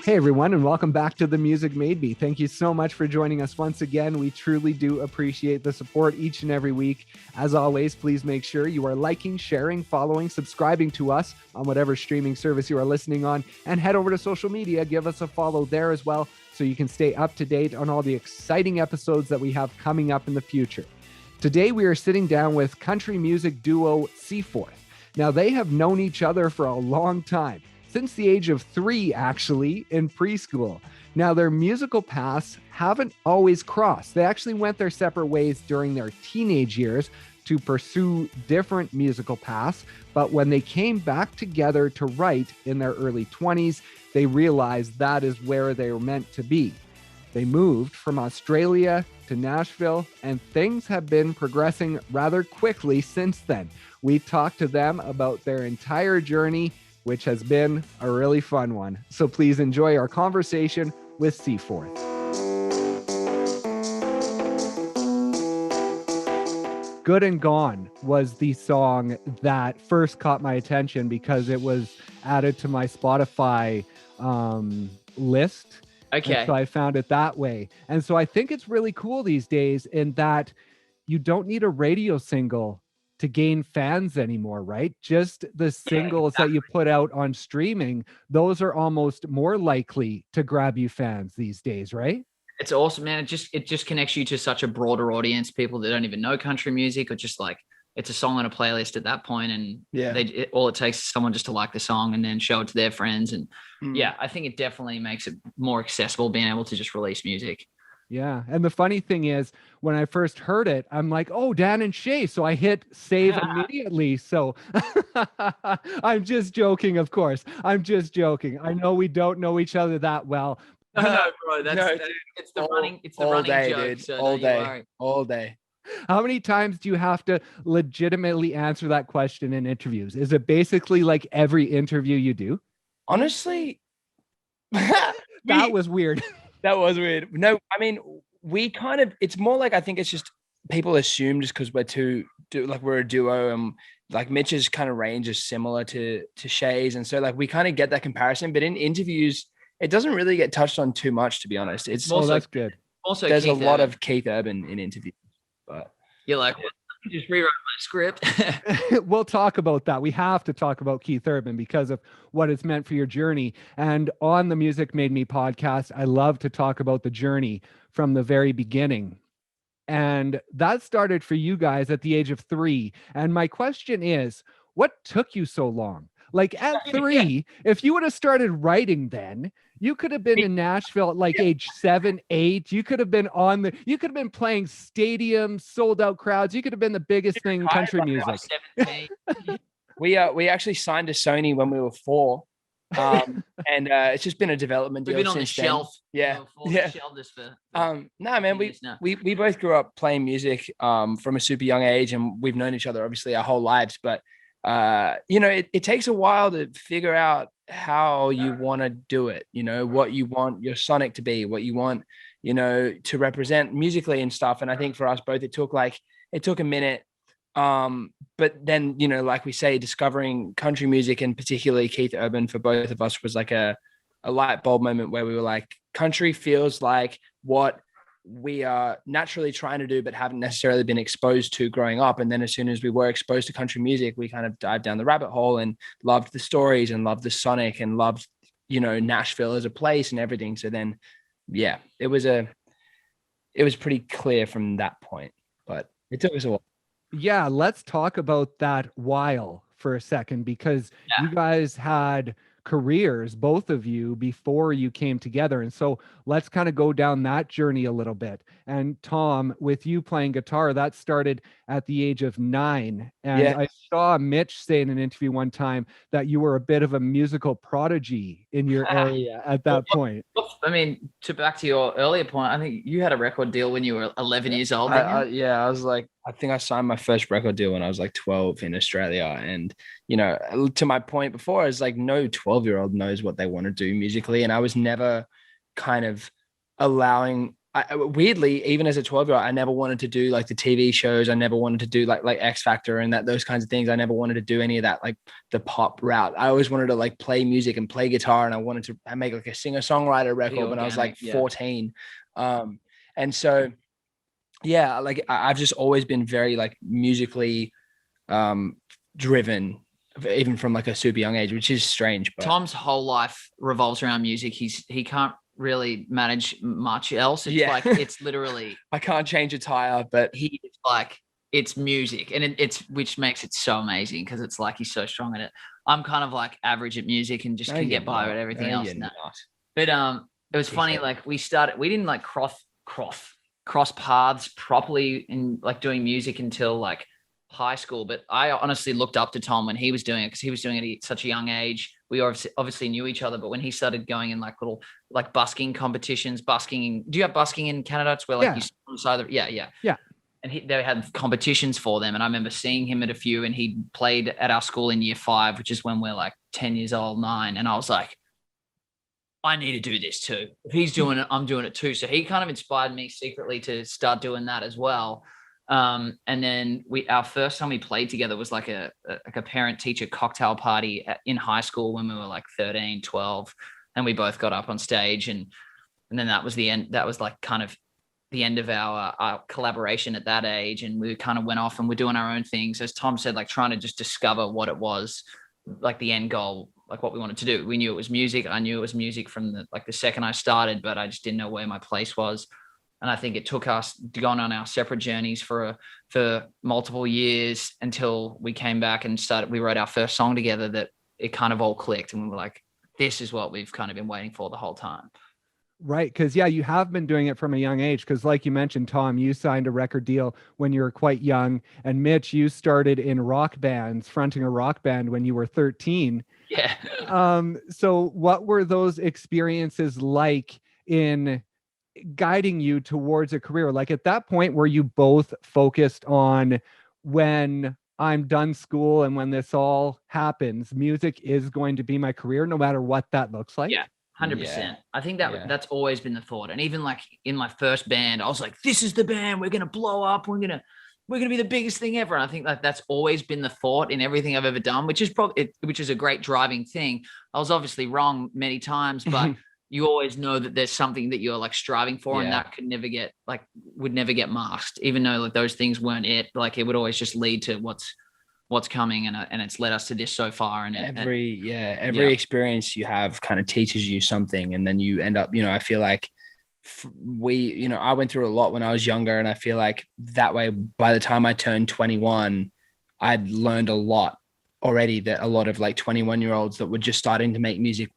Hey everyone, and welcome back to The Music Made Me. Thank you so much for joining us once again. We truly do appreciate the support each and every week. As always, please make sure you are liking, sharing, following, subscribing to us on whatever streaming service you are listening on, and head over to social media. Give us a follow there as well so you can stay up to date on all the exciting episodes that we have coming up in the future. Today, we are sitting down with country music duo Seaforth. Now, they have known each other for a long time. Since the age of 3, actually, in preschool. Now, their musical paths haven't always crossed. They actually went their separate ways during their teenage years to pursue different musical paths. But when they came back together to write in their early 20s, they realized that is where they were meant to be. They moved from Australia to Nashville, and things have been progressing rather quickly since then. We talked to them about their entire journey, which has been a really fun one. So please enjoy our conversation with Seaforth. Good and Gone was the song that first caught my attention because it was added to my Spotify list. Okay. And so I found it that way. And so I think it's really cool these days in that you don't need a radio single to gain fans anymore, right? Just the singles that you put out on streaming, those are almost more likely to grab you fans these days, right? It's awesome, man. It just connects you to such a broader audience, people that don't even know country music, or just like it's a song on a playlist at that point, and all it takes is someone just to like the song and then show it to their friends. And I think it definitely makes it more accessible being able to just release music. Yeah. And the funny thing is, when I first heard it, I'm like, oh, Dan and Shay. So I hit save immediately. So I'm just joking, of course. I'm just joking. I know we don't know each other that well. No, bro. It's the running joke. Dude. So all day. How many times do you have to legitimately answer that question in interviews? Is it basically like every interview you do? Honestly, that was weird. That was weird. No, I mean, it's more like, I think it's just people assume just because we're a duo, and like Mitch's kind of range is similar to Shay's. And so like, we kind of get that comparison, but in interviews, it doesn't really get touched on too much, to be honest. It's also, that's good. Also, there's a lot of Keith Urban in interviews, but you're like, well, let me just rewrite my script. We'll talk about that. We have to talk about Keith Urban because of what it's meant for your journey. And on the Music Made Me podcast, I love to talk about the journey from the very beginning. And that started for you guys at the age of 3. And my question is, what took you so long? Like at 3, if you would have started writing then, you could have been in Nashville at like age 7, 8. You could have been you could have been playing stadiums, sold out crowds. You could have been the biggest thing in country music. We actually signed to Sony when we were 4. And it's just been a development deal. We've been on the since shelf. Yeah. Shelved this for no, man, we both grew up playing music from a super young age, and we've known each other obviously our whole lives, but it takes a while to figure out how you want to do it, what you want your sonic to be, what you want, to represent musically and stuff. And I think for us both, it took a minute. But then, like we say, discovering country music and particularly Keith Urban for both of us was like a light bulb moment where we were like, country feels like what we are naturally trying to do, but haven't necessarily been exposed to growing up. And then as soon as we were exposed to country music, we kind of dived down the rabbit hole and loved the stories and loved the sonic and loved, Nashville as a place and everything. So then, it was pretty clear from that point, but it took us a while. Yeah. Let's talk about that while for a second, because you guys had careers, both of you, before you came together. And so let's kind of go down that journey a little bit. And Tom, with you playing guitar, that started at the age of 9. And I saw Mitch say in an interview one time that you were a bit of a musical prodigy in your area at that point. I mean, back to your earlier point, I think you had a record deal when you were 11 years old. I was like, I think I signed my first record deal when I was like 12 in Australia. And, to my point before, it's like no 12-year-old knows what they want to do musically. And I was never kind of allowing weirdly, even as a 12-year-old, I never wanted to do like the TV shows. I never wanted to do like X Factor and those kinds of things. I never wanted to do any of that, like the pop route. I always wanted to like play music and play guitar, and I wanted to make like a singer-songwriter record when I was like 14. And so, yeah, like I've just always been very like musically driven, even from like a super young age, which is strange. But Tom's whole life revolves around music. He can't really manage much else. It's like, it's literally I can't change a tire, but he's like, it's music, and it's which makes it so amazing because it's like he's so strong at it. I'm kind of like average at music and just can get by with everything else. But it was funny, like we didn't like cross paths properly in like doing music until like high school. But I honestly looked up to Tom when he was doing it, because he was doing it at such a young age. We obviously knew each other, but when he started going in like little like busking competitions, do you have busking in Canada? It's where like you either yeah. And they had competitions for them, and I remember seeing him at a few, and he played at our school in year 5, which is when we're like 10 years old, 9, and I was like, I need to do this too. If he's doing it, I'm doing it too. So he kind of inspired me secretly to start doing that as well. And then our first time we played together was like a parent teacher cocktail party in high school when we were like 13, 12, and we both got up on stage, and then that was the end. That was like kind of the end of our collaboration at that age. And we kind of went off and we're doing our own things, as Tom said, like trying to just discover what it was, like the end goal, like what we wanted to do. We knew it was music. I knew it was music from the second I started, but I just didn't know where my place was. And I think it took us going on our separate journeys for multiple years until we came back and we wrote our first song together, that it kind of all clicked. And we were like, this is what we've kind of been waiting for the whole time. Right. Because, you have been doing it from a young age. Because like you mentioned, Tom, you signed a record deal when you were quite young. And Mitch, you started in rock bands, fronting a rock band when you were 13. Yeah. So what were those experiences like in guiding you towards a career? Like at that point, were you both focused on, when I'm done school and when this all happens, music is going to be my career, no matter what that looks like? Yeah. 100%. I think that's always been the thought. And even like in my first band, I was like, this is the band, we're going to blow up. We're going to be the biggest thing ever. And I think that's always been the thought in everything I've ever done, which is a great driving thing. I was obviously wrong many times, but you always know that there's something that you're like striving for, and that would never get masked, even though like those things weren't it. Like it would always just lead to what's coming, and it's led us to this so far. And every experience you have kind of teaches you something, and then you end up, I feel like I went through a lot when I was younger, and I feel like that way by the time I turned 21, I'd learned a lot already that a lot of like 21-year-olds that were just starting to make music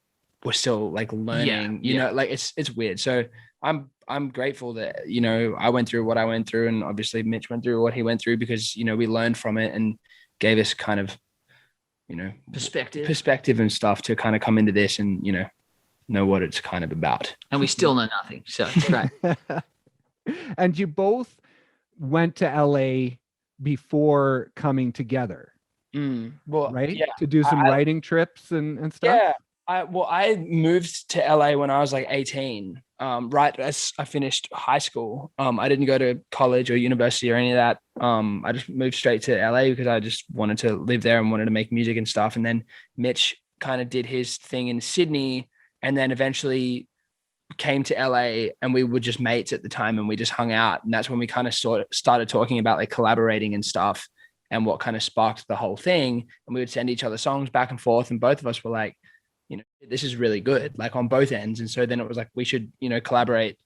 were still like learning. You know, like it's weird. So I'm grateful that I went through what I went through, and obviously Mitch went through what he went through, because we learned from it and gave us kind of perspective and stuff to kind of come into this and know what it's kind of about. And we still know nothing, so it's great. And you both went to LA before coming together, right? Yeah, to do some writing trips and stuff. Yeah, I moved to LA when I was like 18, right as I finished high school. I didn't go to college or university or any of that. I just moved straight to LA because I just wanted to live there and wanted to make music and stuff. And then Mitch kind of did his thing in Sydney, and then eventually came to LA, and we were just mates at the time, and we just hung out. And that's when we kind of started talking about like collaborating and stuff, and what kind of sparked the whole thing. And we would send each other songs back and forth, and both of us were like, this is really good, like on both ends. And so then it was like, we should, collaborate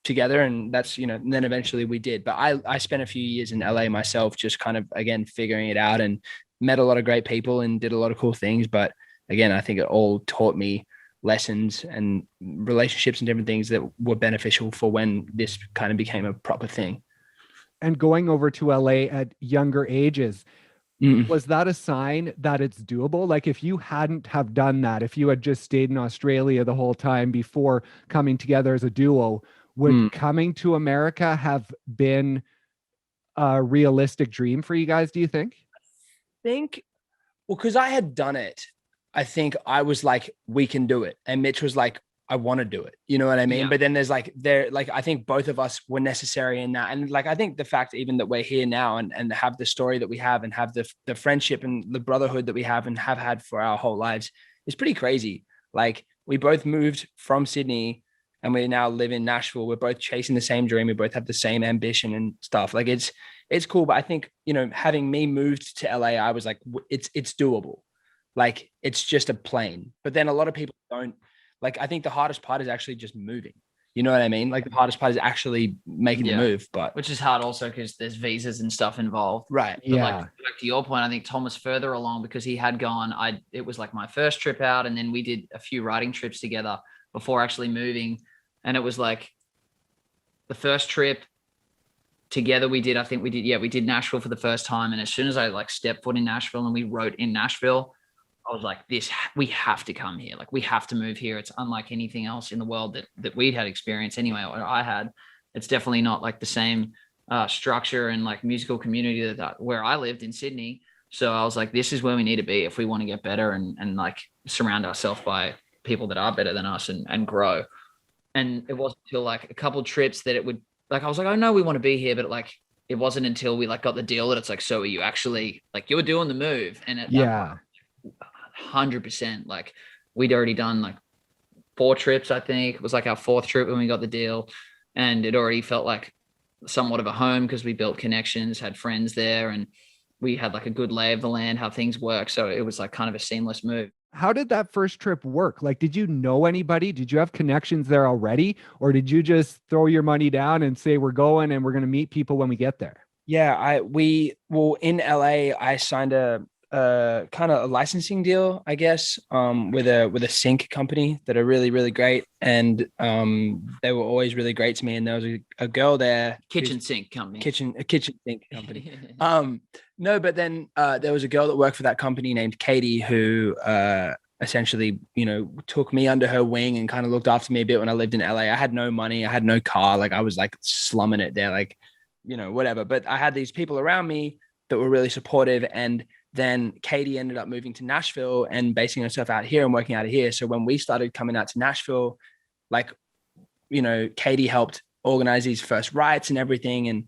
together. And that's, and then eventually we did. But I spent a few years in LA myself, just kind of, again, figuring it out, and met a lot of great people and did a lot of cool things. But again, I think it all taught me lessons and relationships and different things that were beneficial for when this kind of became a proper thing. And going over to LA at younger ages, was that a sign that it's doable? Like if you hadn't have done that, if you had just stayed in Australia the whole time before coming together as a duo, would coming to America have been a realistic dream for you guys, do you think? Because I had done it, I think I was like, we can do it. And Mitch was like, I want to do it. You know what I mean? Yeah. But then there's like, I think both of us were necessary in that. And like, I think the fact even that we're here now and have the story that we have and have the friendship and the brotherhood that we have and have had for our whole lives is pretty crazy. Like we both moved from Sydney and we now live in Nashville. We're both chasing the same dream. We both have the same ambition and stuff. Like it's cool. But I think, you know, having me moved to LA, I was like, it's doable. Like it's just a plane. But then a lot of people don't. Like, I think the hardest part is actually just moving. You know what I mean? Like the hardest part is actually making the move, but which is hard also because there's visas and stuff involved. Right. But like back to your point, I think Tom was further along because he had gone. It was like my first trip out, and then we did a few writing trips together before actually moving. And it was like the first trip together we did. I think we did Nashville for the first time. And as soon as I like stepped foot in Nashville and we wrote in Nashville, I was like, we have to come here. Like we have to move here. It's unlike anything else in the world that we'd had experience anyway, or I had. It's definitely not like the same structure and like musical community that where I lived in Sydney. So I was like, this is where we need to be if we want to get better and like surround ourselves by people that are better than us and grow. And it wasn't until like a couple of trips that it would like, I was like, oh no, we want to be here. But like, it wasn't until we like got the deal that it's like, so are you actually like, you're doing the move. And at that point, 100%. Like we'd already done like 4 trips. I think it was like our 4th trip when we got the deal, and it already felt like somewhat of a home because we built connections, had friends there, and we had like a good lay of the land, how things work. So it was like kind of a seamless move. How did that first trip work? Like, did you know anybody? Did you have connections there already? Or did you just throw your money down and say, we're going and we're going to meet people when we get there? Yeah, in LA, I signed a kind of a licensing deal, I guess, with a sync company that are really, really great. And they were always really great to me. And there was a girl there. Kitchen sink company. Kitchen sink company. No, but then there was a girl that worked for that company named Katie who essentially, you know, took me under her wing and kind of looked after me a bit when I lived in LA. I had no money. I had no car. Like I was like slumming it there, like, you know, whatever. But I had these people around me that were really supportive. And then Katie ended up moving to Nashville and basing herself out here and working out of here. So when we started coming out to Nashville, like, you know, Katie helped organize these first writes and everything. And,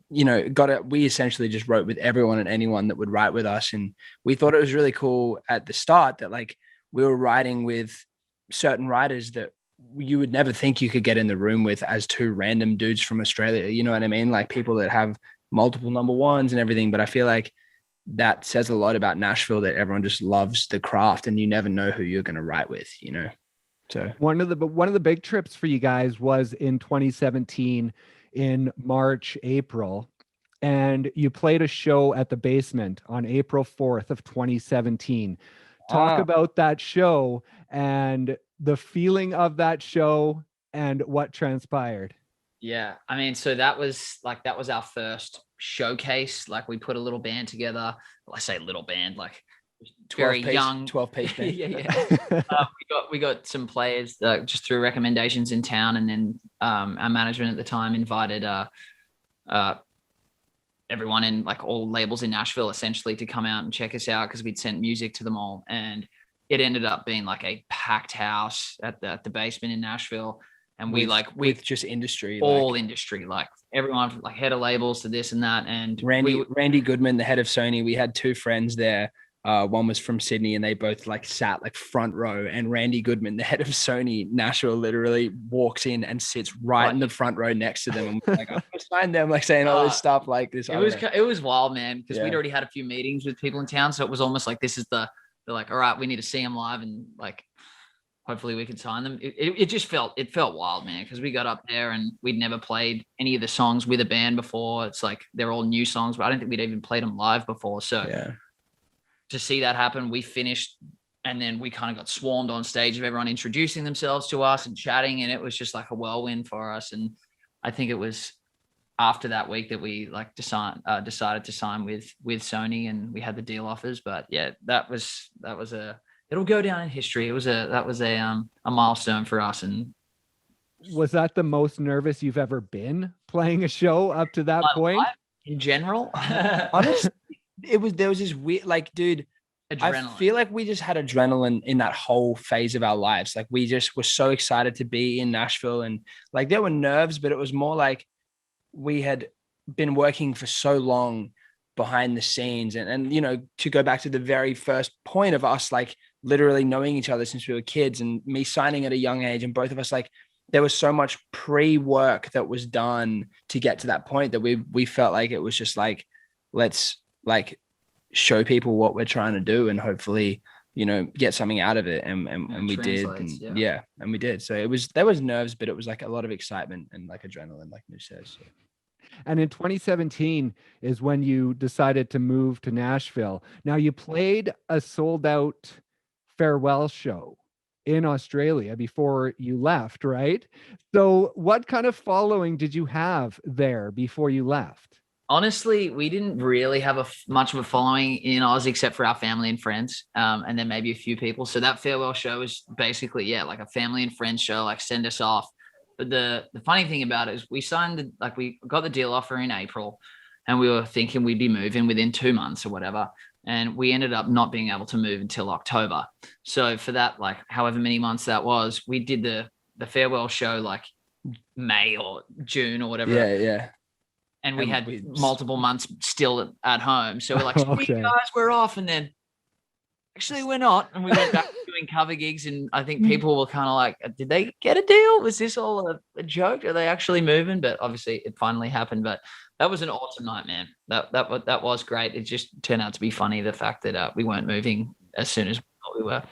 you know, we essentially just wrote with everyone and anyone that would write with us. And we thought it was really cool at the start that like we were writing with certain writers that you would never think you could get in the room with as 2 random dudes from Australia. You know what I mean? Like people that have multiple number 1s and everything. But I feel like that says a lot about Nashville, that everyone just loves the craft and you never know who you're going to write with, you know? So one of the big trips for you guys was in 2017 in March, April, and you played a show at the Basement on April 4th of 2017. Talk about that show and the feeling of that show and what transpired. Yeah. I mean, so that was our first showcase. Like we put a little band together. Well, I say little band, like very young 12-piece band. yeah. We got some players just through recommendations in town, and then our management at the time invited everyone in like all labels in Nashville essentially to come out and check us out because we'd sent music to them all, and it ended up being like a packed house at the Basement in Nashville. And with just industry, all like, industry, like everyone from like head of labels to this and that. And Randy Goodman, the head of Sony, we had 2 friends there. One was from Sydney and they both like sat like front row, and Randy Goodman, the head of Sony Nashville, literally walks in and sits right in the front row next to them. And we're like, I'm gonna sign them, like saying all this stuff like this. It was wild, man. Cause we'd already had a few meetings with people in town. So it was almost like, they're like, all right, we need to see them live. And like, hopefully we could sign them. It felt wild, man. Cause we got up there and we'd never played any of the songs with a band before. It's like, they're all new songs, but I don't think we'd even played them live before. So to see that happen, we finished and then we kind of got swarmed on stage of everyone introducing themselves to us and chatting. And it was just like a whirlwind for us. And I think it was after that week that we like decided to sign with Sony, and we had the deal offers. But yeah, that was it'll go down in history. That was a milestone for us. And was that the most nervous you've ever been playing a show up to that point? In general, honestly, there was this weird, like, dude, adrenaline. I feel like we just had adrenaline in that whole phase of our lives. Like we just were so excited to be in Nashville, and like there were nerves, but it was more like we had been working for so long behind the scenes. And, you know, to go back to the very first point of us, like literally knowing each other since we were kids and me signing at a young age, and both of us, like there was so much pre-work that was done to get to that point that we felt like it was just like, let's like show people what we're trying to do and hopefully, you know, get something out of it. And we did. And and we did. So there was nerves, but it was like a lot of excitement and like adrenaline, like Mitch says. So. And in 2017 is when you decided to move to Nashville. Now you played a sold out farewell show in Australia before you left, right? So what kind of following did you have there before you left? Honestly, we didn't really have much of a following in Oz except for our family and friends, and then maybe a few people. So that farewell show was basically, like a family and friends show, like send us off. But the funny thing about it is we got the deal offer in April, and we were thinking we'd be moving within 2 months or whatever. And we ended up not being able to move until October. So for that, like however many months that was, we did the farewell show like May or June or whatever. Yeah. And we had multiple months still at home. So we're like, okay, guys, we're off. And then actually we're not. And we went back to doing cover gigs. And I think people were kind of like, did they get a deal? Was this all a joke? Are they actually moving? But obviously it finally happened. But that was an awesome night, man. That was great. It just turned out to be funny, the fact that we weren't moving as soon as we were.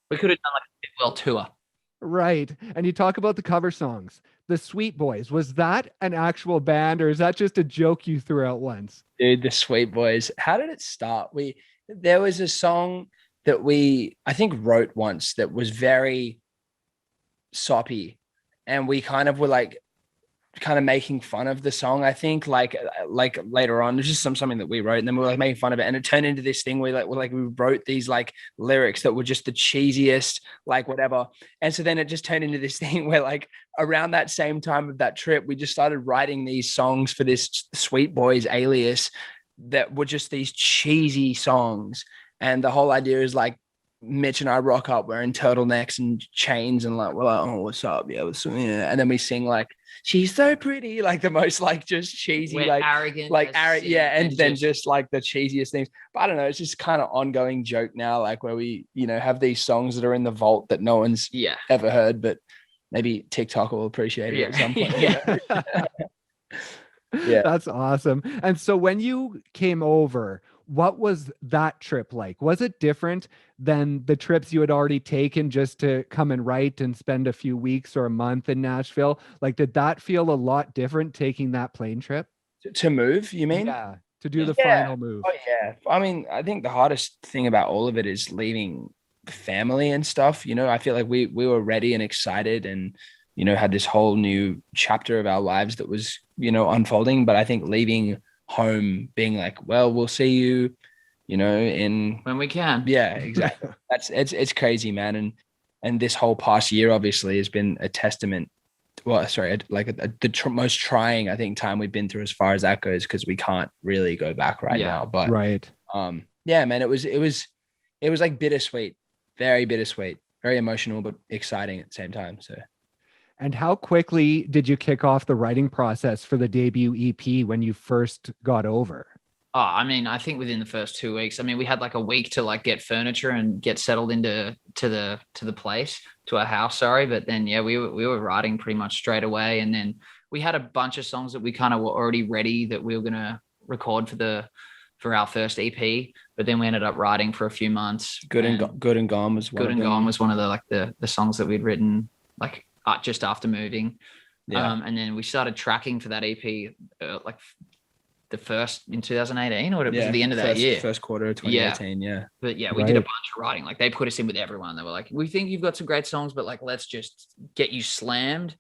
We could have done like a farewell tour. Right. And you talk about the cover songs. The Sweet Boys, was that an actual band or is that just a joke you threw out once? Dude, the Sweet Boys. How did it start? There was a song that I think wrote once that was very soppy, and we kind of were like making fun of the song. I think like later on, there's just something that we wrote, and then we were like making fun of it, and it turned into this thing where we wrote these like lyrics that were just the cheesiest, like whatever. And so then it just turned into this thing where like around that same time of that trip, we just started writing these songs for this Sweet Boys alias that were just these cheesy songs. And the whole idea is like Mitch and I rock up wearing turtlenecks and chains and like, we're like, oh, what's up? Yeah, and then we sing like, she's so pretty, like the most like just cheesy, we're like arrogant, and then just like the cheesiest things. But I don't know, it's just kind of ongoing joke now, like where we, you know, have these songs that are in the vault that no one's ever heard, but maybe TikTok will appreciate it at some point. Yeah, that's awesome. And so when you came over, what was that trip like? Was it different than the trips you had already taken just to come and write and spend a few weeks or a month in Nashville? Like, did that feel a lot different taking that plane trip? To move, you mean? Yeah, to do the final move. Oh, yeah. I mean, I think the hardest thing about all of it is leaving family and stuff. You know, I feel like we were ready and excited and, you know, had this whole new chapter of our lives that was, you know, unfolding. But I think leaving home, being like, well, we'll see you, you know, when we can. Yeah, exactly. It's crazy, man. And this whole past year obviously has been a testament. Well, sorry, like the most trying, I think, time we've been through as far as that goes, because we can't really go back right now. But yeah, man, it was like bittersweet, very bittersweet, very emotional, but exciting at the same time. So. And how quickly did you kick off the writing process for the debut EP when you first got over? Oh, I mean, I think within the first 2 weeks. I mean, we had like a week to like get furniture and get settled into the place, to our house. Sorry, but then we were writing pretty much straight away, and then we had a bunch of songs that we kind of were already ready that we were gonna record for our first EP. But then we ended up writing for a few months. Good and Gone was one. Good and Gone was one of the songs that we'd written like just after moving. And then we started tracking for that EP like the first in 2018, or it was at the end of that year, first quarter of 2018. But we did a bunch of writing. Like they put us in with everyone. They were like, we think you've got some great songs, but like let's just get you slammed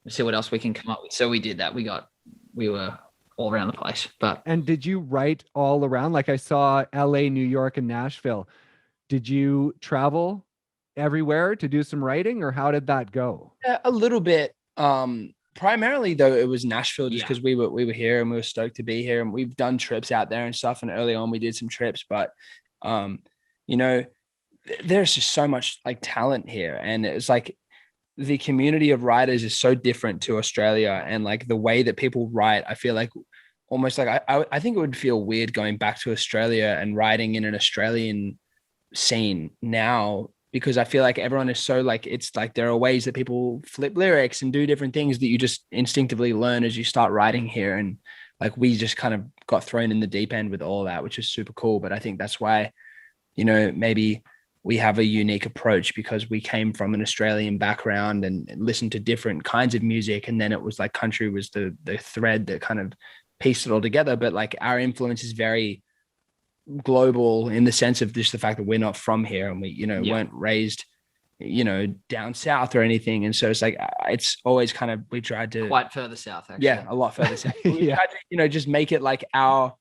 and see what else we can come up with. So we did that. We were all around the place. And did you write all around? Like I saw LA, New York, and Nashville. Did you travel everywhere to do some writing, or how did that go? A little bit. Primarily though, it was Nashville, just because we were here and we were stoked to be here, and we've done trips out there and stuff. And early on we did some trips, but you know, there's just so much like talent here. And it's like the community of writers is so different to Australia. And like the way that people write, I feel like almost like I think it would feel weird going back to Australia and writing in an Australian scene now, because I feel like everyone is so like, it's like there are ways that people flip lyrics and do different things that you just instinctively learn as you start writing here. And like we just kind of got thrown in the deep end with all that, which is super cool. But I think that's why, you know, maybe we have a unique approach, because we came from an Australian background and listened to different kinds of music. And then it was like country was the thread that kind of pieced it all together. But like our influence is very global in the sense of just the fact that we're not from here, and we, you know, weren't raised, you know, down south or anything. And so it's like, it's always kind of, we tried to quite further south, actually. Yeah, a lot further south. We tried to, you know, just make it like our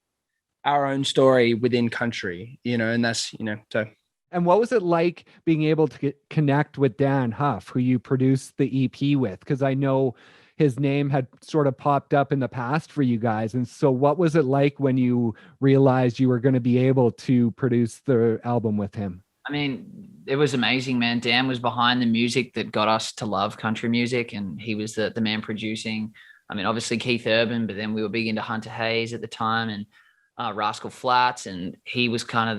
own story within country, you know, and that's, you know, so. And what was it like being able to connect with Dan Huff, who you produced the EP with? Because I know his name had sort of popped up in the past for you guys. And so what was it like when you realized you were going to be able to produce the album with him? I mean, it was amazing, man. Dan was behind the music that got us to love country music, and he was the man producing. I mean, obviously Keith Urban, but then we were big into Hunter Hayes at the time, and Rascal Flatts, and he was kind of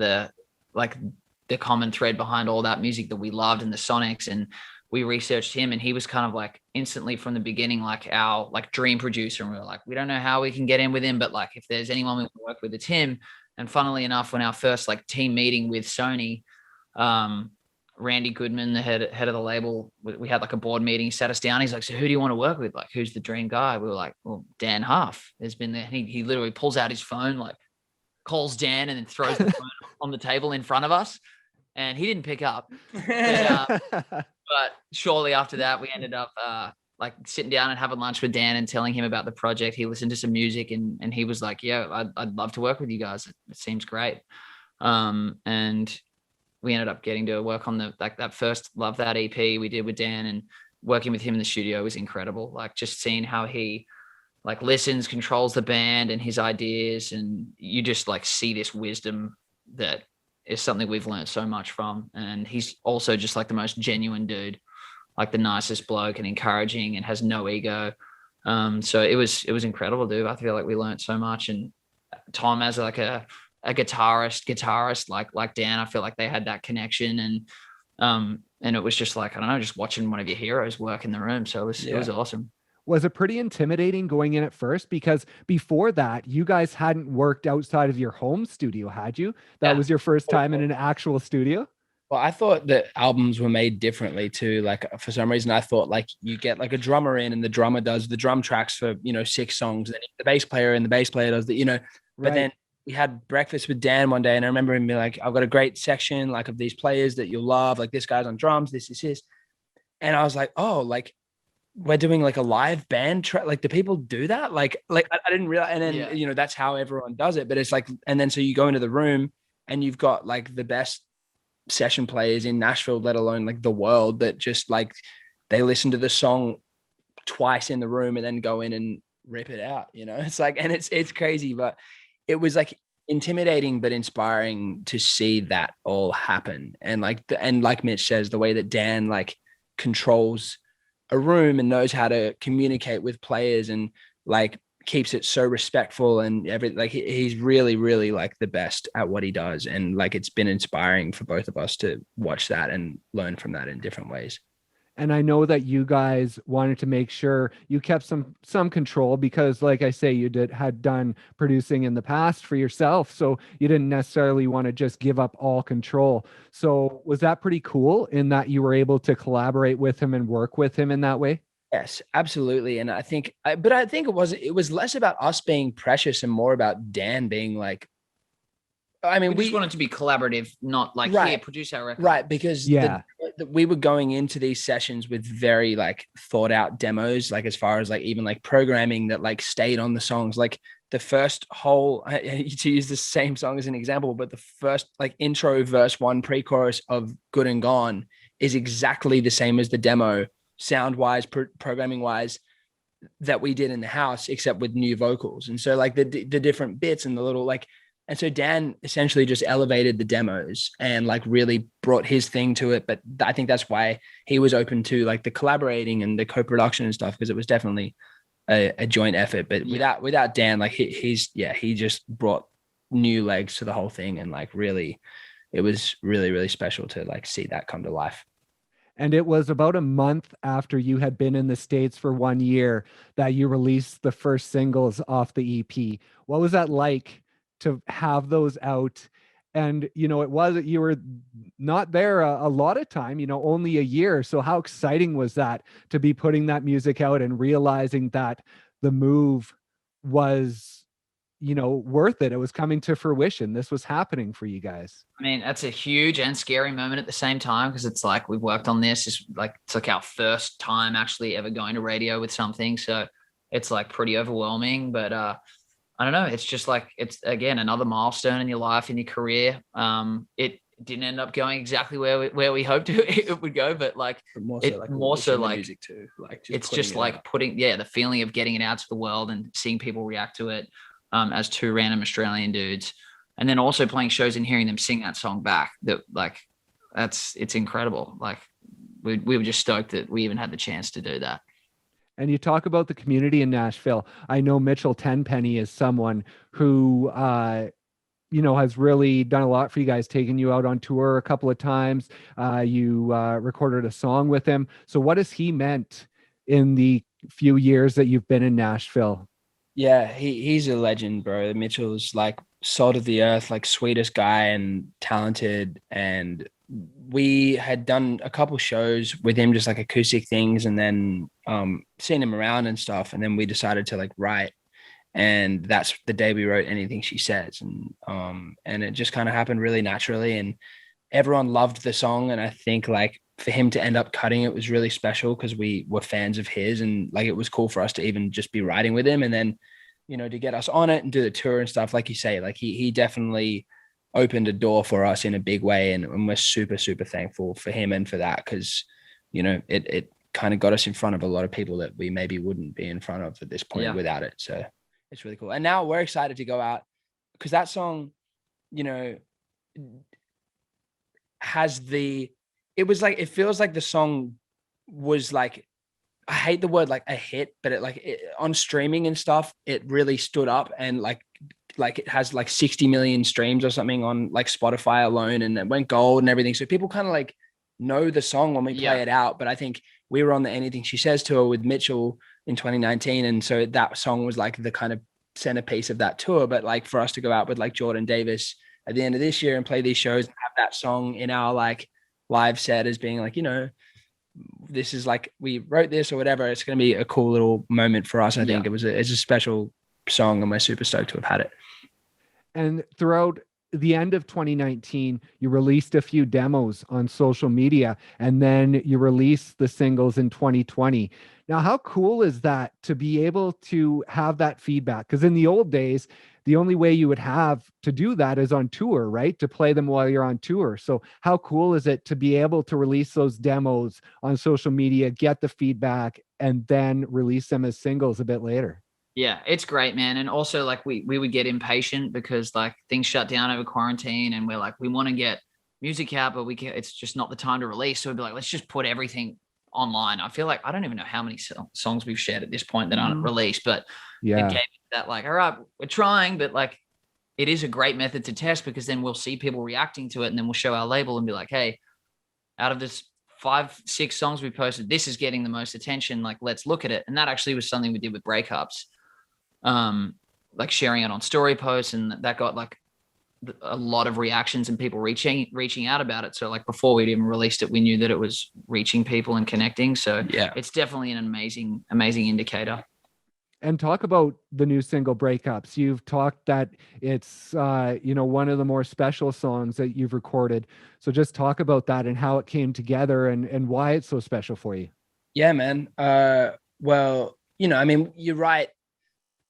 the common thread behind all that music that we loved, and the Sonics. And we researched him, and he was kind of like instantly from the beginning, like our like dream producer. And we were like, we don't know how we can get in with him, but like if there's anyone we want to work with, it's him. And funnily enough, when our first like team meeting with Sony, Randy Goodman, the head of the label, we had like a board meeting, sat us down. He's like, so who do you want to work with? Like, who's the dream guy? We were like, well, Dan Huff has been there. He literally pulls out his phone, like calls Dan, and then throws the phone on the table in front of us. And he didn't pick up. But shortly after that, we ended up like sitting down and having lunch with Dan and telling him about the project. He listened to some music, and he was like, yeah, I'd love to work with you guys. It seems great. And we ended up getting to work on that first Love That EP we did with Dan, and working with him in the studio was incredible. Like just seeing how he like listens, controls the band and his ideas. And you just like see this wisdom that is something we've learned so much from. And he's also just like the most genuine dude, like the nicest bloke and encouraging, and has no ego. So it was incredible, dude. I feel like we learned so much. And Tom as like a guitarist like Dan, I feel like they had that connection. And it was just like, I don't know, just watching one of your heroes work in the room. So it was awesome. Was it pretty intimidating going in at first? Because before that, you guys hadn't worked outside of your home studio, had you? That was your first time in an actual studio? Well, I thought that albums were made differently too. Like for some reason, I thought like you get like a drummer in, and the drummer does the drum tracks for, 6 songs. And the bass player does the, but then we had breakfast with Dan one day, and I remember him being like, I've got a great section like of these players that you'll love. Like this guy's on drums, this is his. And I was like, oh, like we're doing like a live band track. Like, do people do that? Like I didn't realize. And then, that's how everyone does it. But it's like, and then so you go into the room and you've got like the best session players in Nashville, let alone like the world, that just like they listen to the song twice in the room and then go in and rip it out. It's like, and it's crazy, but it was like intimidating but inspiring to see that all happen. And like Mitch says, the way that Dan like controls a room and knows how to communicate with players and like keeps it so respectful and he's really, really like the best at what he does. And like, it's been inspiring for both of us to watch that and learn from that in different ways. And I know that you guys wanted to make sure you kept some control, because like I say, you had done producing in the past for yourself. So you didn't necessarily want to just give up all control. So was that pretty cool in that you were able to collaborate with him and work with him in that way? Yes, absolutely. And I think it was less about us being precious and more about Dan being like, I mean, we just wanted to be collaborative, not like, here, produce our record. Right. Because we were going into these sessions with very like thought out demos, like as far as like even like programming that like stayed on the songs. Like the first whole, to use the same song as an example, but the first like intro, verse 1, pre-chorus of Good and Gone is exactly the same as the demo, sound wise, programming wise, that we did in the house, except with new vocals. And so like the different bits and the little like And so Dan essentially just elevated the demos and like really brought his thing to it. But I think that's why he was open to like the collaborating and the co-production and stuff, because it was definitely a joint effort. But without Dan, like he just brought new legs to the whole thing. And like really, it was really, really special to like see that come to life. And it was about a month after you had been in the States for 1 year that you released the first singles off the EP. What was that like to have those out? And, you were not there a lot of time, only a year. So how exciting was that to be putting that music out and realizing that the move was, worth it? It was coming to fruition. This was happening for you guys. I mean, that's a huge and scary moment at the same time, because it's like we've worked on this. It's like our first time actually ever going to radio with something. So it's like pretty overwhelming. But I don't know. It's just like, it's again another milestone in your life, in your career. It didn't end up going exactly where we hoped it would go, but more so like music too. Like it's just like putting the feeling of getting it out to the world and seeing people react to it. As two random Australian dudes, and then also playing shows and hearing them sing that song back. It's incredible. Like we were just stoked that we even had the chance to do that. And you talk about the community in Nashville. I know Mitchell Tenpenny is someone who, has really done a lot for you guys, taking you out on tour a couple of times. You recorded a song with him. So what has he meant in the few years that you've been in Nashville? Yeah, he's a legend, bro. Mitchell's like salt of the earth, like sweetest guy and talented. And we had done a couple shows with him, just like acoustic things, and then seen him around and stuff. And then we decided to like write, and that's the day we wrote Anything She Says. And it just kind of happened really naturally, and everyone loved the song. And I think like for him to end up cutting it was really special, because we were fans of his, and like it was cool for us to even just be writing with him, and then to get us on it and do the tour and stuff. Like you say, like he definitely opened a door for us in a big way, and we're super, super thankful for him and for that, because it kind of got us in front of a lot of people that we maybe wouldn't be in front of at this point without it. So it's really cool. And now we're excited to go out, because that song it feels like the song was like, I hate the word like a hit, but on streaming and stuff, it really stood up, and like it has like 60 million streams or something on like Spotify alone, and it went gold and everything. So people kind of like know the song when we play it out. But I think we were on the Anything She Says tour with Mitchell in 2019. And so that song was like the kind of centerpiece of that tour. But like for us to go out with like Jordan Davis at the end of this year and play these shows and have that song in our like live set as being like, this is like, we wrote this or whatever, it's going to be a cool little moment for us. I think it's a special song, and we're super stoked to have had it. And throughout the end of 2019, you released a few demos on social media, and then you released the singles in 2020. Now, how cool is that to be able to have that feedback? Because in the old days, the only way you would have to do that is on tour, right? To play them while you're on tour. So how cool is it to be able to release those demos on social media, get the feedback, and then release them as singles a bit later? Yeah, it's great, man. And also like we would get impatient because like things shut down over quarantine, and we're like, we want to get music out, but it's just not the time to release. So we'd be like, let's just put everything online. I feel like I don't even know how many songs we've shared at this point that aren't released, but it gave me that like, all right, we're trying, but like it is a great method to test, because then we'll see people reacting to it, and then we'll show our label and be like, hey, out of this 5-6 songs we posted, this is getting the most attention, like let's look at it. And that actually was something we did with Breakups, like sharing it on story posts, and that got like a lot of reactions and people reaching out about it. So like before we'd even released it, we knew that it was reaching people and connecting. So it's definitely an amazing indicator. And talk about the new single Breakups. You've talked that it's one of the more special songs that you've recorded. So just talk about that and how it came together and why it's so special for you. Yeah, man. Well, I mean, you're right.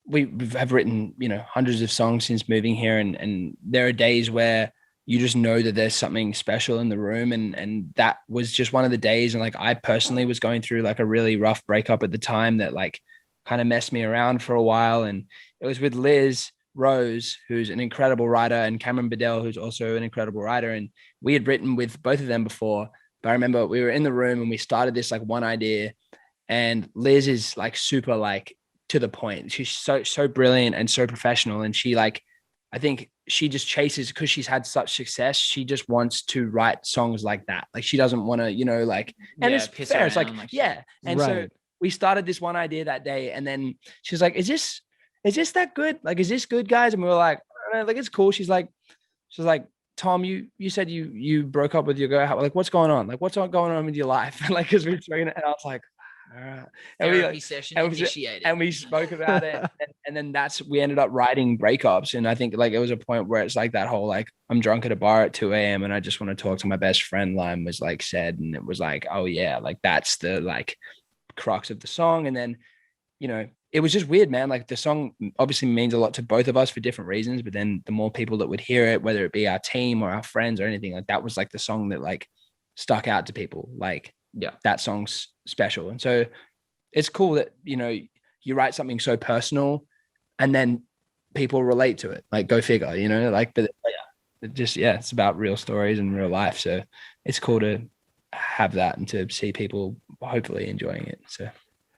We have written, hundreds of songs since moving here, and there are days where you just know that there's something special in the room, and that was just one of the days. And like I personally was going through like a really rough breakup at the time that like kind of messed me around for a while, and it was with Liz, Rose, who's an incredible writer, and Cameron Bedell, who's also an incredible writer. And we had written with both of them before, but I remember we were in the room and we started this like one idea, and Liz is like super like to the point. She's so brilliant and so professional. And she like, I think she just chases, because she's had such success, she just wants to write songs like that. Like she doesn't want to, you know, like, and it's fair. It's like, yeah. And so we started this one idea that day, and then she was like, is this that good? Like, is this good, guys? And we were like, I don't know, like, it's cool. She's like, Tom, you said you broke up with your girl. Like, what's going on? Like, what's going on with your life? Like, because we were talking, and I was like, all right. Therapy session initiated. And we spoke about it. And then we ended up writing breakups. And I think like it was a point where it's like that whole, like, I'm drunk at a bar at 2 a.m. and I just want to talk to my best friend line was like said. And it was like, oh yeah, like that's the like crux of the song. And then, you know, it was just weird, man. Like the song obviously means a lot to both of us for different reasons, but then the more people that would hear it, whether it be our team or our friends or anything, like that was like the song that like stuck out to people. Like, yeah, that song's special. And so it's cool that, you know, you write something so personal and then people relate to it. Like, go figure, you know, like, but yeah, it's about real stories and real life. So it's cool to have that and to see people hopefully enjoying it. So.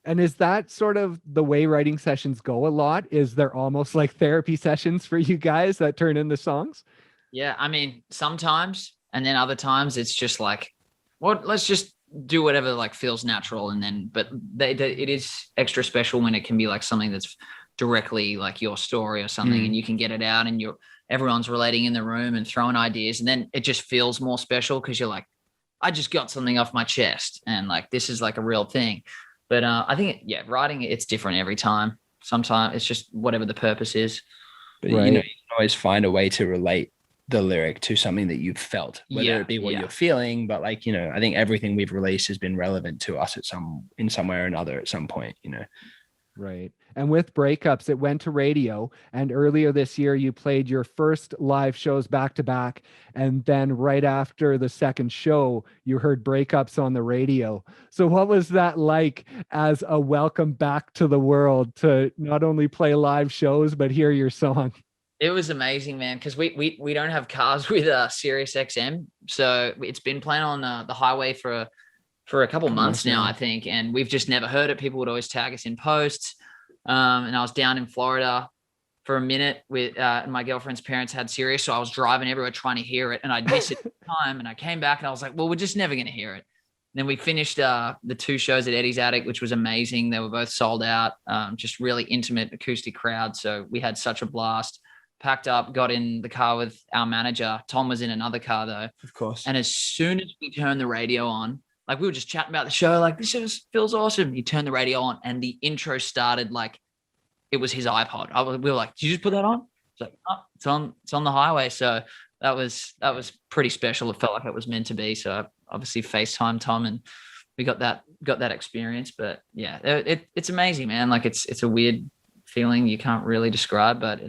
And is that sort of the way writing sessions go a lot? Is there almost like therapy sessions for you guys that turn into songs? Yeah. I mean, sometimes, and then other times it's just like, well, let's just do whatever like feels natural. And then, but it is extra special when it can be like something that's directly like your story or something, and you can get it out and everyone's relating in the room and throwing ideas. And then it just feels more special because you're like, I just got something off my chest and like, this is like a real thing. But I think, writing, it's different every time. Sometimes it's just whatever the purpose is. But you know, you can always find a way to relate the lyric to something that you've felt, whether it be what you're feeling. But like, you know, I think everything we've released has been relevant to us in some way or another at some point, you know. Right. And with Breakups, it went to radio. And earlier this year, you played your first live shows back to back. And then right after the second show, you heard Breakups on the radio. So what was that like as a welcome back to the world to not only play live shows, but hear your song? It was amazing, man, because we don't have cars with Sirius XM. So it's been playing on the highway for a couple months now, I think. And we've just never heard it. People would always tag us in posts. And I was down in Florida for a minute with my girlfriend's parents had Sirius. So I was driving everywhere trying to hear it, and I'd miss it time. And I came back and I was like, well, we're just never going to hear it. And then we finished the 2 shows at Eddie's Attic, which was amazing. They were both sold out, just really intimate acoustic crowd. So we had such a blast. Packed up, got in the car with our manager. Tom was in another car though. Of course. And as soon as we turned the radio on, like we were just chatting about the show, like this show feels awesome. You turn the radio on and the intro started like it was his iPod. We were like, did you just put that on? It's like, oh, it's on the highway. So that was pretty special. It felt like it was meant to be. So I obviously FaceTime Tom and we got that experience. But yeah, it's amazing, man. Like it's a weird feeling you can't really describe, but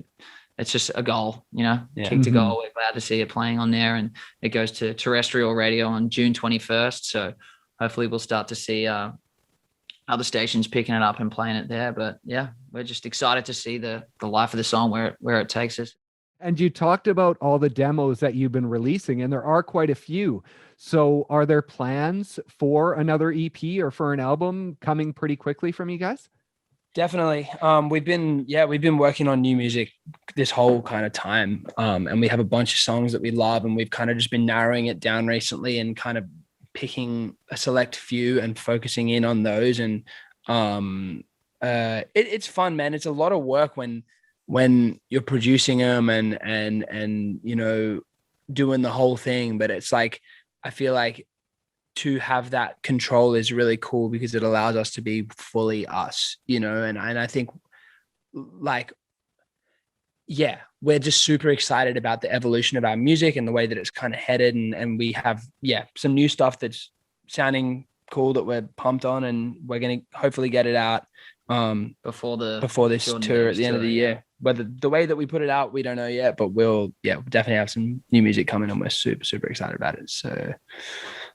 it's just a goal, you know, kicked a goal. We're glad to see it playing on there, and it goes to terrestrial radio on June 21st. So hopefully we'll start to see other stations picking it up and playing it there. But yeah, we're just excited to see the life of the song, where it takes us. And you talked about all the demos that you've been releasing, and there are quite a few. So are there plans for another EP or for an album coming pretty quickly from you guys? Definitely. We've been working on new music this whole kind of time. And we have a bunch of songs that we love, and we've kind of just been narrowing it down recently and kind of picking a select few and focusing in on those. And it's fun, man. It's a lot of work when you're producing them and you know, doing the whole thing. But it's like, I feel like to have that control is really cool because it allows us to be fully us, you know. And I think like, yeah, we're just super excited about the evolution of our music and the way that it's kind of headed. And we have, some new stuff that's sounding cool that we're pumped on, and we're going to hopefully get it out before this tour at the end of the year. Whether the way that we put it out, we don't know yet, but we'll definitely have some new music coming, and we're super, super excited about it. So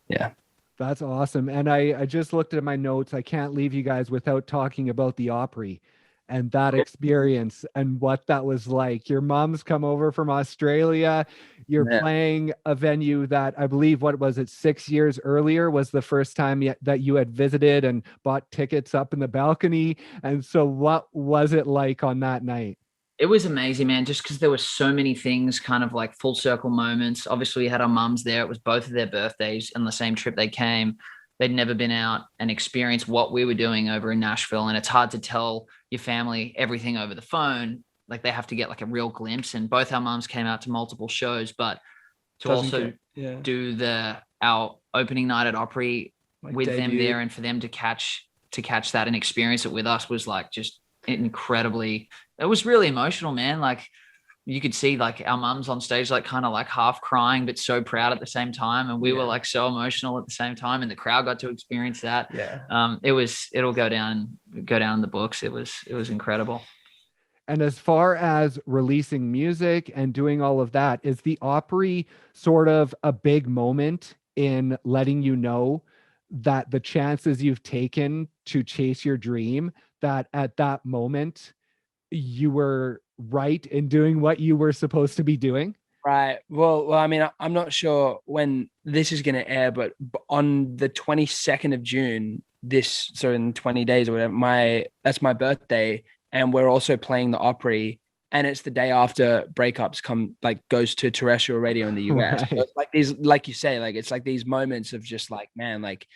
yeah. That's awesome. And I just looked at my notes. I can't leave you guys without talking about the Opry. and that experience and what that was like. Your mom's come over from Australia. You're playing a venue that I believe, what was it, 6 years earlier was the first time that you had visited and bought tickets up in the balcony. And so what was it like on that night? It was amazing, man, just because there were so many things, kind of like full circle moments. Obviously, we had our mums there. It was both of their birthdays on the same trip they came. They'd never been out and experienced what we were doing over in Nashville. And it's hard to tell your family everything over the phone. Like, they have to get like a real glimpse. And both our mums came out to multiple shows, but to do our opening night at Opry with them there, and for them to catch that and experience it with us was like just incredibly, it was really emotional, man. Like, you could see like our mums on stage, like kind of like half crying, but so proud at the same time. And we were like so emotional at the same time. And the crowd got to experience that. It'll go down in the books. It was incredible. And as far as releasing music and doing all of that, is the Opry sort of a big moment in letting you know that the chances you've taken to chase your dream, that at that moment you were right in doing what you were supposed to be doing? Right. Well, I mean, I'm not sure when this is going to air, but on the 22nd of June, so in 20 days or whatever, that's my birthday. And we're also playing the Opry, and it's the day after Breakups goes to terrestrial radio in the US. Right. So it's like these, like you say, like, it's like these moments of just like, man, like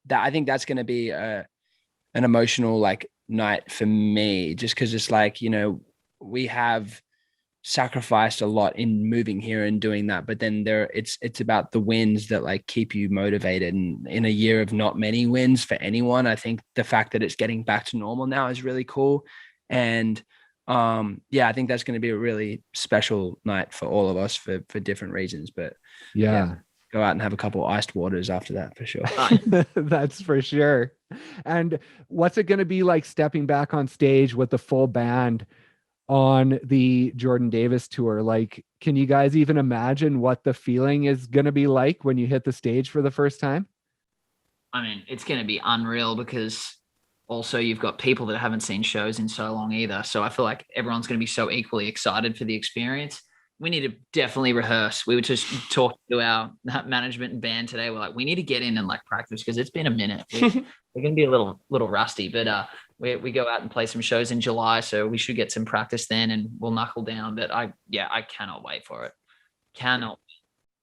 that. I think that's going to be an emotional like night for me, just because it's like, you know, we have sacrificed a lot in moving here and doing that, but then it's about the wins that like keep you motivated. And in a year of not many wins for anyone, I think the fact that it's getting back to normal now is really cool. And I think that's going to be a really special night for all of us for different reasons. But go out and have a couple of iced waters after that for sure. That's for sure. And what's it going to be like stepping back on stage with the full band on the Jordan Davis tour? Like, can you guys even imagine what the feeling is going to be like when you hit the stage for the first time? I mean, it's going to be unreal, because also you've got people that haven't seen shows in so long either. So I feel like everyone's going to be so equally excited for the experience. We need to definitely rehearse. We were just talking to our management and band today. We're like, we need to get in and like practice, because it's been a minute. We're going to be a little rusty, but we go out and play some shows in July, so we should get some practice then, and we'll knuckle down. But I cannot wait for it. Cannot.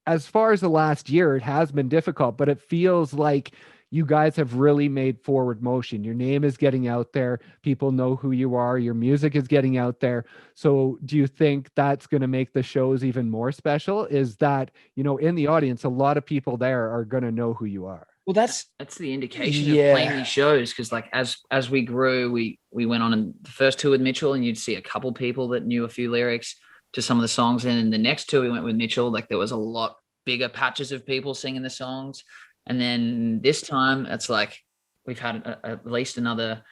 As far as the last year, it has been difficult, but it feels like you guys have really made forward motion. Your name is getting out there. People know who you are. Your music is getting out there. So do you think that's going to make the shows even more special? Is that, you know, in the audience, a lot of people there are going to know who you are? Well, that's the indication of playing these shows. Because like as we grew, we went on the first tour with Mitchell, and you'd see a couple people that knew a few lyrics to some of the songs. And in the next tour we went with Mitchell, like there was a lot bigger patches of people singing the songs. And then this time it's like we've had at least another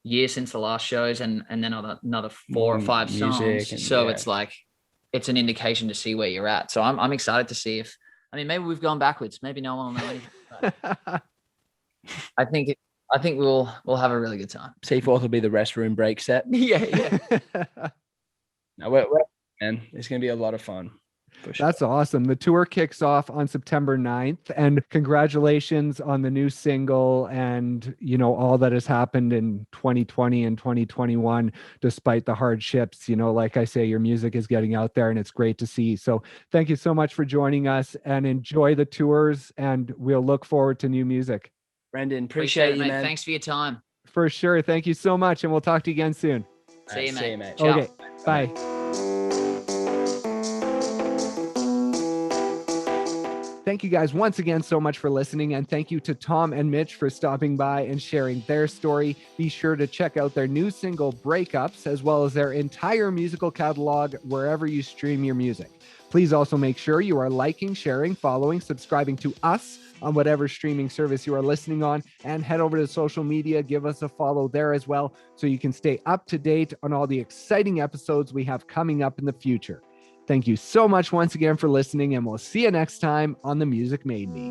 year since the last shows, and then another 4 or 5 songs. So it's like, it's an indication to see where you're at. So I'm excited to see if, I mean, maybe we've gone backwards. Maybe no one will know anything. But I think we'll have a really good time. Seaforth will be the restroom break set. Yeah. No, we're man, it's going to be a lot of fun. Sure. That's awesome. The tour kicks off on September 9th, and congratulations on the new single and, you know, all that has happened in 2020 and 2021, despite the hardships. You know, like I say, your music is getting out there and it's great to see. So thank you so much for joining us, and enjoy the tours, and we'll look forward to new music. Brendan, appreciate you, man. Thanks for your time. For sure. Thank you so much. And we'll talk to you again soon. See you, mate. Ciao. Okay. Bye. Thank you guys once again so much for listening, and thank you to Tom and Mitch for stopping by and sharing their story. Be sure to check out their new single Breakups, as well as their entire musical catalog wherever you stream your music. Please also make sure you are liking, sharing, following, subscribing to us on whatever streaming service you are listening on, and head over to social media, give us a follow there as well, so you can stay up to date on all the exciting episodes we have coming up in the future. Thank you so much once again for listening, and we'll see you next time on The Music Made Me.